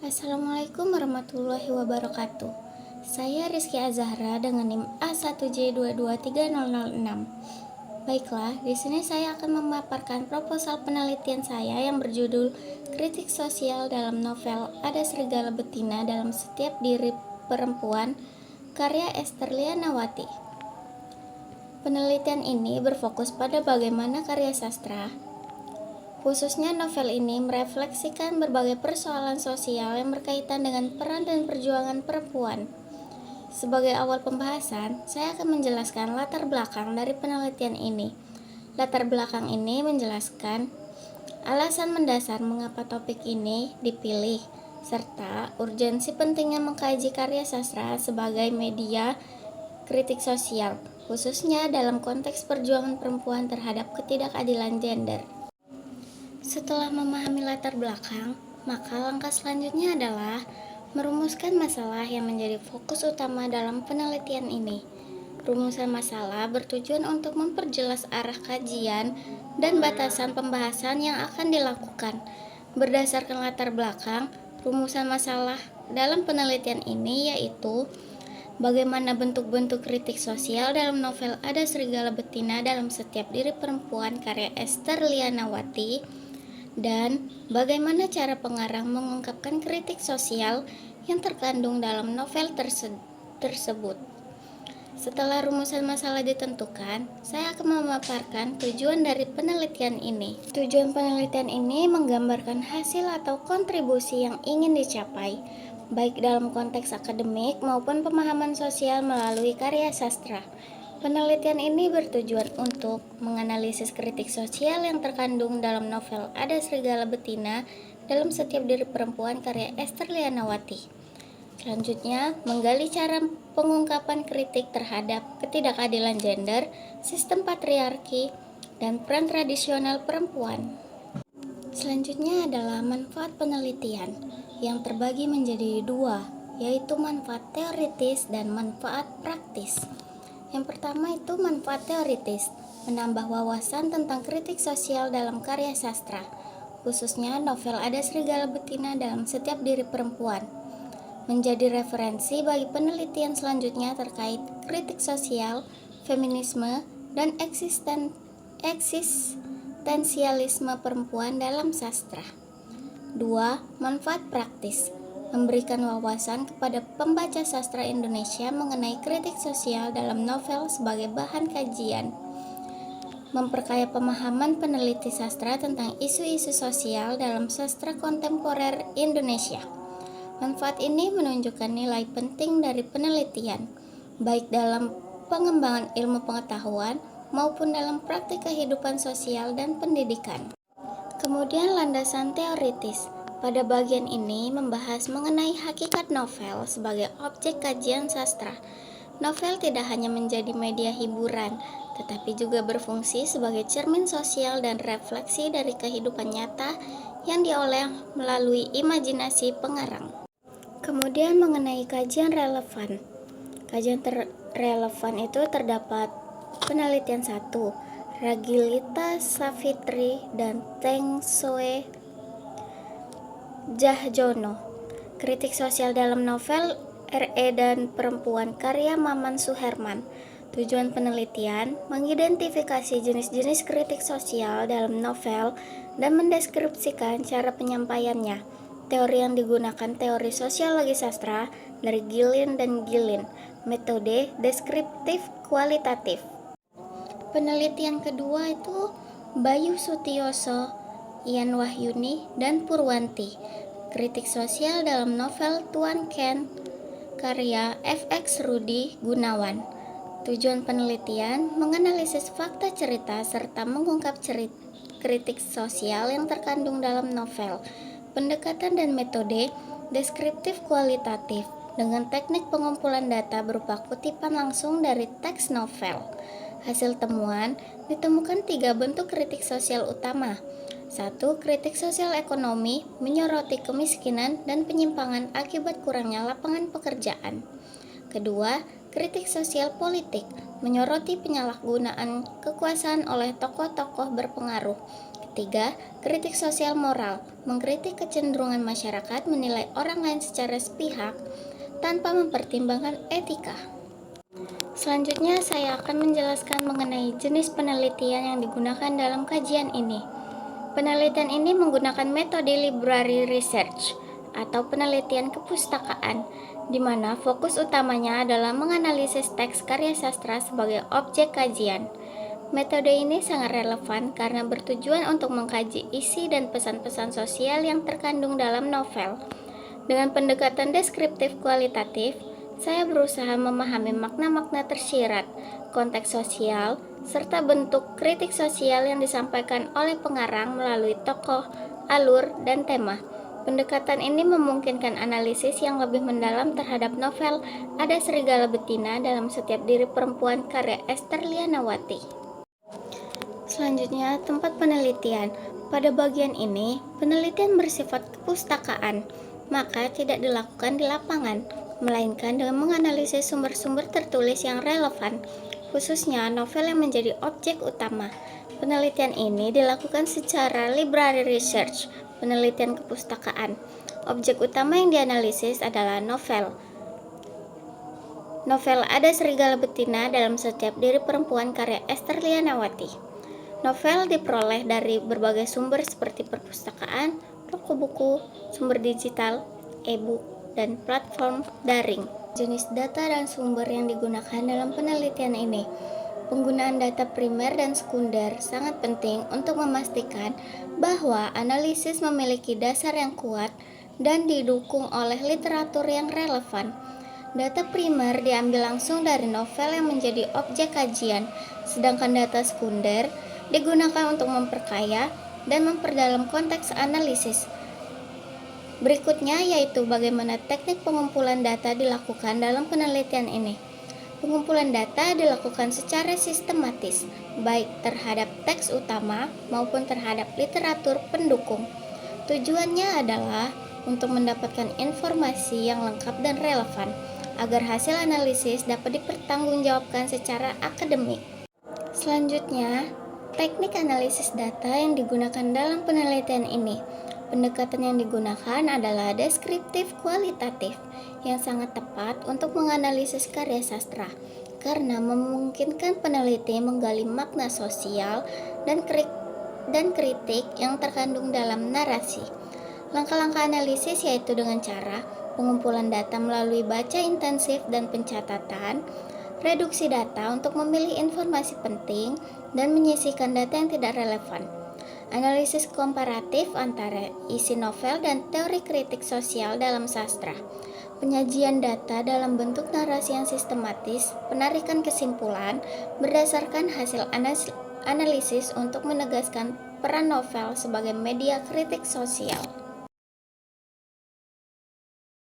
Assalamualaikum warahmatullahi wabarakatuh. Saya Rizky Azahra dengan NIM A1J223006. Baiklah, di sini saya akan memaparkan proposal penelitian saya yang berjudul Kritik Sosial dalam Novel Ada Serigala Betina dalam Setiap Diri Perempuan, karya Esther Lianawati. Penelitian ini berfokus pada bagaimana karya sastra, khususnya novel ini, merefleksikan berbagai persoalan sosial yang berkaitan dengan peran dan perjuangan perempuan. Sebagai awal pembahasan, saya akan menjelaskan latar belakang dari penelitian ini. Latar belakang ini menjelaskan alasan mendasar mengapa topik ini dipilih, serta urgensi pentingnya mengkaji karya sastra sebagai media kritik sosial, khususnya dalam konteks perjuangan perempuan terhadap ketidakadilan gender. Setelah memahami latar belakang, maka langkah selanjutnya adalah merumuskan masalah yang menjadi fokus utama dalam penelitian ini. Rumusan masalah bertujuan untuk memperjelas arah kajian dan batasan pembahasan yang akan dilakukan. Berdasarkan latar belakang, rumusan masalah dalam penelitian ini yaitu bagaimana bentuk-bentuk kritik sosial dalam novel Ada Serigala Betina dalam Setiap Diri Perempuan karya Esther Lianawati, dan bagaimana cara pengarang mengungkapkan kritik sosial yang terkandung dalam novel tersebut. Setelah rumusan masalah ditentukan, saya akan memaparkan tujuan dari penelitian ini. Tujuan penelitian ini menggambarkan hasil atau kontribusi yang ingin dicapai, baik dalam konteks akademik maupun pemahaman sosial melalui karya sastra. Penelitian ini bertujuan untuk menganalisis kritik sosial yang terkandung dalam novel Ada Serigala Betina dalam Setiap Diri Perempuan karya Esther Lianawati. Selanjutnya, menggali cara pengungkapan kritik terhadap ketidakadilan gender, sistem patriarki, dan peran tradisional perempuan. Selanjutnya adalah manfaat penelitian yang terbagi menjadi dua, yaitu manfaat teoritis dan manfaat praktis. Yang pertama itu manfaat teoritis, menambah wawasan tentang kritik sosial dalam karya sastra, khususnya novel Ada Serigala Betina dalam Setiap Diri Perempuan, menjadi referensi bagi penelitian selanjutnya terkait kritik sosial, feminisme, dan eksistensialisme perempuan dalam sastra. 2. Manfaat praktis, memberikan wawasan kepada pembaca sastra Indonesia mengenai kritik sosial dalam novel sebagai bahan kajian, memperkaya pemahaman peneliti sastra tentang isu-isu sosial dalam sastra kontemporer Indonesia. Manfaat ini menunjukkan nilai penting dari penelitian, baik dalam pengembangan ilmu pengetahuan maupun dalam praktik kehidupan sosial dan pendidikan. Kemudian landasan teoritis. Pada bagian ini membahas mengenai hakikat novel sebagai objek kajian sastra. Novel tidak hanya menjadi media hiburan, tetapi juga berfungsi sebagai cermin sosial dan refleksi dari kehidupan nyata yang diolah melalui imajinasi pengarang. Kemudian mengenai kajian relevan. Kajian relevan itu terdapat penelitian 1, Ragilita Savitri dan Teng Soe Jahjono, kritik sosial dalam novel RE dan Perempuan karya Maman Suherman. Tujuan penelitian mengidentifikasi jenis-jenis kritik sosial dalam novel dan mendeskripsikan cara penyampaiannya. Teori yang digunakan teori sosiologi sastra dari Gilin dan Gilin, metode deskriptif kualitatif. Penelitian kedua itu Bayu Sutioso, Ian Wahyuni, dan Purwanti, kritik sosial dalam novel Tuan Ken karya FX Rudi Gunawan. Tujuan penelitian menganalisis fakta cerita serta mengungkap kritik sosial yang terkandung dalam novel. Pendekatan dan metode deskriptif kualitatif dengan teknik pengumpulan data berupa kutipan langsung dari teks novel. Hasil temuan ditemukan 3 bentuk kritik sosial utama. 1. Kritik sosial ekonomi menyoroti kemiskinan dan penyimpangan akibat kurangnya lapangan pekerjaan. Kedua, kritik sosial politik menyoroti penyalahgunaan kekuasaan oleh tokoh-tokoh berpengaruh ketiga, kritik sosial moral, mengkritik kecenderungan masyarakat menilai orang lain secara sepihak tanpa mempertimbangkan etika. Selanjutnya, saya akan menjelaskan mengenai jenis penelitian yang digunakan dalam kajian ini. Penelitian ini menggunakan metode library research atau penelitian kepustakaan, di mana fokus utamanya adalah menganalisis teks karya sastra sebagai objek kajian. Metode ini sangat relevan karena bertujuan untuk mengkaji isi dan pesan-pesan sosial yang terkandung dalam novel. Dengan pendekatan deskriptif kualitatif, saya berusaha memahami makna-makna tersirat, konteks sosial, serta bentuk kritik sosial yang disampaikan oleh pengarang melalui tokoh, alur, dan tema. Pendekatan ini memungkinkan analisis yang lebih mendalam terhadap novel Ada Serigala Betina dalam Setiap Diri Perempuan karya Ester Lianawati. Selanjutnya, tempat penelitian. Pada bagian ini, penelitian bersifat kepustakaan, maka tidak dilakukan di lapangan, melainkan dengan menganalisis sumber-sumber tertulis yang relevan, khususnya novel yang menjadi objek utama. Penelitian ini dilakukan secara library research, penelitian kepustakaan. Objek utama yang dianalisis adalah novel. Novel Ada Serigala Betina dalam Setiap Diri Perempuan karya Ester Lianawati. Novel diperoleh dari berbagai sumber seperti perpustakaan, toko buku, sumber digital, e-book, dan platform daring. Jenis data dan sumber yang digunakan dalam penelitian ini. Penggunaan data primer dan sekunder sangat penting untuk memastikan bahwa analisis memiliki dasar yang kuat dan didukung oleh literatur yang relevan. Data primer diambil langsung dari novel yang menjadi objek kajian, sedangkan data sekunder digunakan untuk memperkaya dan memperdalam konteks analisis. Berikutnya yaitu bagaimana teknik pengumpulan data dilakukan dalam penelitian ini. Pengumpulan data dilakukan secara sistematis, baik terhadap teks utama maupun terhadap literatur pendukung. Tujuannya adalah untuk mendapatkan informasi yang lengkap dan relevan, agar hasil analisis dapat dipertanggungjawabkan secara akademik. Selanjutnya, teknik analisis data yang digunakan dalam penelitian ini. Pendekatan yang digunakan adalah deskriptif kualitatif yang sangat tepat untuk menganalisis karya sastra karena memungkinkan peneliti menggali makna sosial dan kritik yang terkandung dalam narasi. Langkah-langkah analisis yaitu dengan cara pengumpulan data melalui baca intensif dan pencatatan, reduksi data untuk memilih informasi penting, dan menyisihkan data yang tidak relevan. Analisis komparatif antara isi novel dan teori kritik sosial dalam sastra. Penyajian data dalam bentuk narasi yang sistematis, penarikan kesimpulan berdasarkan hasil analisis untuk menegaskan peran novel sebagai media kritik sosial.